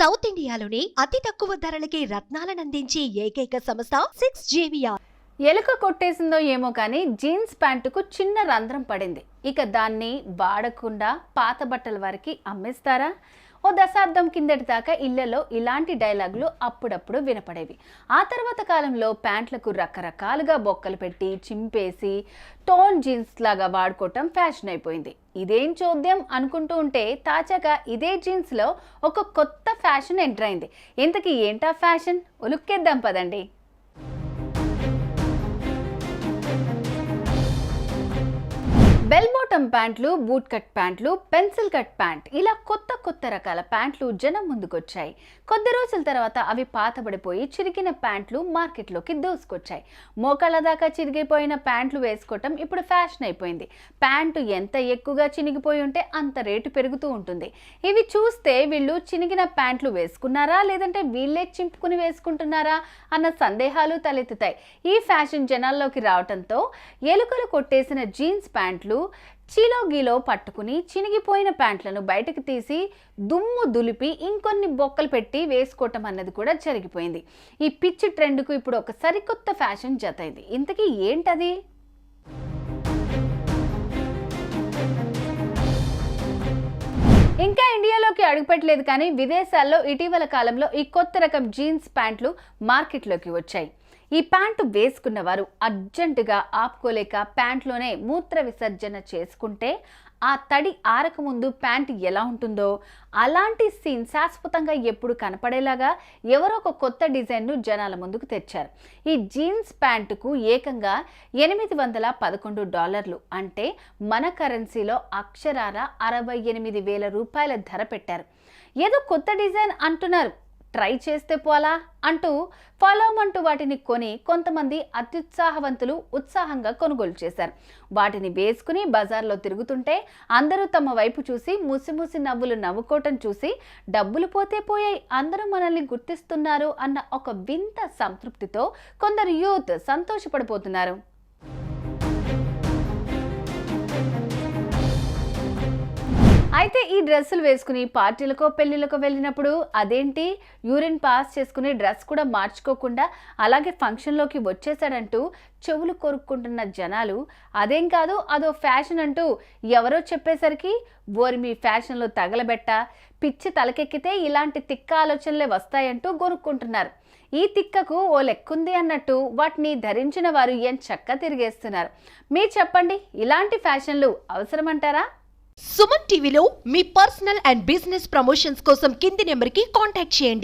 South ఇండియాలోని అతి తక్కువ ధరలకి రత్నాలనందించే ఏకైక సంస్థ 6JVR. ఎలుక కొట్టేసిందో ఏమో కానీ జీన్స్ ప్యాంటుకు చిన్న రంధ్రం పడింది. ఇక దాన్ని వాడకుండా పాత బట్టల వారికి అమ్మేస్తారా? ఓ దశాబ్దం కిందటి దాకా ఇళ్లలో ఇలాంటి డైలాగులు అప్పుడప్పుడు వినపడేవి. ఆ తర్వాత కాలంలో ప్యాంట్లకు రకరకాలుగా బొక్కలు పెట్టి చింపేసి టోన్ జీన్స్ లాగా వాడుకోవటం ఫ్యాషన్ అయిపోయింది. ఇదేం చూద్దాం అనుకుంటూ ఉంటే తాజాగా ఇదే జీన్స్లో ఒక కొత్త ఫ్యాషన్ ఎంటర్ అయింది. ఇంతకీ ఏంటా ఫ్యాషన్? ఉలుక్కేద్దాం పదండి. బెల్ బాటమ్ ప్యాంట్లు, బూట్ కట్ ప్యాంట్లు, పెన్సిల్ కట్ ప్యాంట్, ఇలా కొత్త కొత్త రకాల ప్యాంట్లు జనం ముందుకొచ్చాయి. కొద్ది రోజుల తర్వాత అవి పాతబడిపోయి చిరిగిన ప్యాంట్లు మార్కెట్లోకి దూసుకొచ్చాయి. మోకాళ్ళ దాకా చిరిగిపోయిన ప్యాంట్లు వేసుకోవటం ఇప్పుడు ఫ్యాషన్ అయిపోయింది. ప్యాంటు ఎంత ఎక్కువగా చినిగిపోయి ఉంటే అంత రేటు పెరుగుతూ ఉంటుంది. ఇవి చూస్తే వీళ్ళు చినిగిన ప్యాంట్లు వేసుకున్నారా లేదంటే వీళ్ళే చింపుకుని వేసుకుంటున్నారా అన్న సందేహాలు తలెత్తుతాయి. ఈ ఫ్యాషన్ జనాల్లోకి రావడంతో ఎలుకలు కొట్టేసిన జీన్స్ ప్యాంట్లు చీలోగీలో పట్టుకుని చినిగిపోయిన ప్యాంట్లను బయటకు తీసి దుమ్ము దులిపి ఇంకొన్ని బొక్కలు పెట్టి వేసుకోవటం అన్నది కూడా జరిగిపోయింది. ఈ పిచ్చి ట్రెండ్కు ఇప్పుడు ఒక సరికొత్త ఫ్యాషన్ జతైంది. ఇంతకీ ఏంటది? ఇంకా ఇండియాలోకి అడుగుపెట్టలేదు కానీ విదేశాల్లో ఇటీవల కాలంలో ఈ కొత్త రకం జీన్స్ ప్యాంట్లు మార్కెట్లోకి వచ్చాయి. ఈ ప్యాంటు వేసుకున్న వారు అర్జెంటుగా ఆపుకోలేక ప్యాంట్లోనే మూత్ర విసర్జన చేసుకుంటే ఆ తడి ఆరకముందు ప్యాంట్ ఎలా ఉంటుందో అలాంటి సీన్ శాశ్వతంగా ఎప్పుడు కనపడేలాగా ఎవరో ఒక కొత్త డిజైన్ను జనాల ముందుకు తెచ్చారు. ఈ జీన్స్ ప్యాంటుకు ఏకంగా $811 అంటే మన కరెన్సీలో అక్షరాల 68,000 రూపాయల ధర పెట్టారు. ఏదో కొత్త డిజైన్ అంటున్నారు, ట్రై చేస్తే పోలా అంటూ ఫాలోమంటూ వాటిని కొని కొంతమంది అత్యుత్సాహవంతులు ఉత్సాహంగా కొనుగోలు చేశారు. వాటిని వేసుకుని బజార్లో తిరుగుతుంటే అందరూ తమ వైపు చూసి ముసిముసి నవ్వులు నవ్వుకోవటం చూసి డబ్బులు పోతే పోయాయి, అందరూ మనల్ని గుర్తిస్తున్నారు అన్న ఒక వింత సంతృప్తితో కొందరు యూత్ సంతోషపడిపోతున్నారు. అయితే ఈ డ్రెస్సులు వేసుకుని పార్టీలకో పెళ్లిళ్ళకో వెళ్ళినప్పుడు అదేంటి యూరిన్ పాస్ చేసుకుని డ్రెస్ కూడా మార్చుకోకుండా అలాగే ఫంక్షన్లోకి వచ్చేసాడంటూ చెవులు కొరుక్కుంటున్న జనాలు అదేం కాదు అదో ఫ్యాషన్ అంటూ ఎవరో చెప్పేసరికి ఓరి మీ ఫ్యాషన్లో తగలబెట్ట, పిచ్చి తలకెక్కితే ఇలాంటి తిక్క ఆలోచనలే వస్తాయంటూ కొనుక్కుంటున్నారు. ఈ తిక్కకు ఓ లెక్కుంది అన్నట్టు వాటిని ధరించిన వారు ఏం చక్క తిరిగేస్తున్నారు. మీరు చెప్పండి, ఇలాంటి ఫ్యాషన్లు అవసరమంటారా? సుమన్ టీవీలో మీ పర్సనల్ అండ్ బిజినెస్ ప్రమోషన్స్ కోసం కింది నెంబర్కి కాంటాక్ట్ చేయండి.